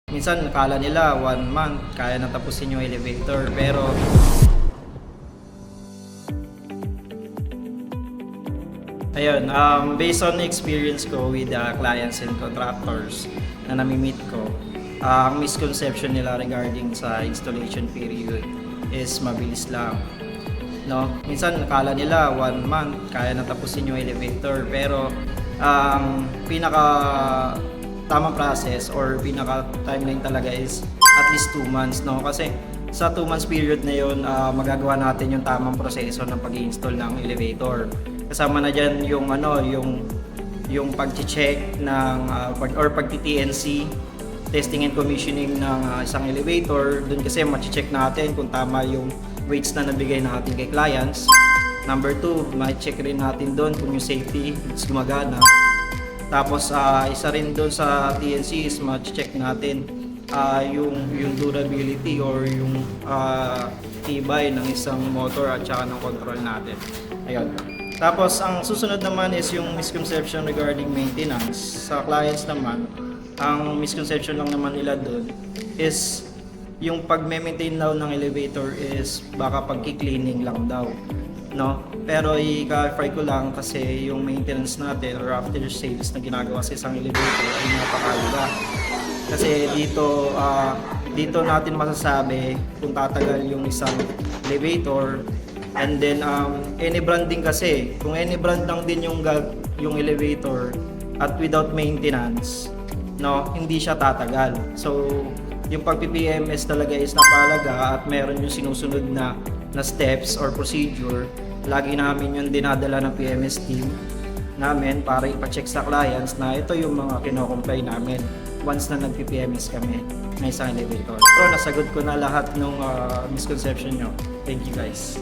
Minsan nakala nila 1 month kaya na tapusin yung elevator, pero ayun, based on experience ko with clients and contractors na nami-meet ko, ang misconception nila regarding sa installation period is mabilis lang. No? Minsan nakala nila 1 month kaya na tapusin yung elevator, pero ang pinaka tamang process or pinaka timeline talaga is at least 2 months, no? Kasi sa 2 months period na yun, magagawa natin yung tamang proseso ng pag-install ng elevator. Kasama na diyan yung yung pag-check ng or pag-TNC, testing and commissioning ng isang elevator. Doon kasi ma-check natin kung tama yung weights na nabigay natin kay clients. Number 2, ma-check rin natin doon kung yung safety is gumagana. Tapos isa rin doon sa TNC is ma-check natin yung durability or yung tibay ng isang motor at saka ng control natin. Ayun. Tapos ang susunod naman is yung misconception regarding maintenance. Sa clients naman, ang misconception lang naman nila doon is yung pag-maintain daw ng elevator is baka pag-cleaning lang daw, no? Pero i-clarify ko lang kasi yung maintenance natin or after sales na ginagawa sa isang elevator ay napakahalaga. Kasi dito natin masasabi kung tatagal yung isang elevator. And then any branding kasi, kung any brand lang din yung elevator at without maintenance, no, hindi siya tatagal. So yung pag-PPMS talaga is napahalaga at meron yung sinusunod na steps or procedure. Lagi namin yung dinadala ng PMS team namin para ipa-check sa clients na ito yung mga kino-comply namin once na nag-PPMS kami ng isang elevator. So nasagot ko na lahat ng misconception nyo. Thank you guys.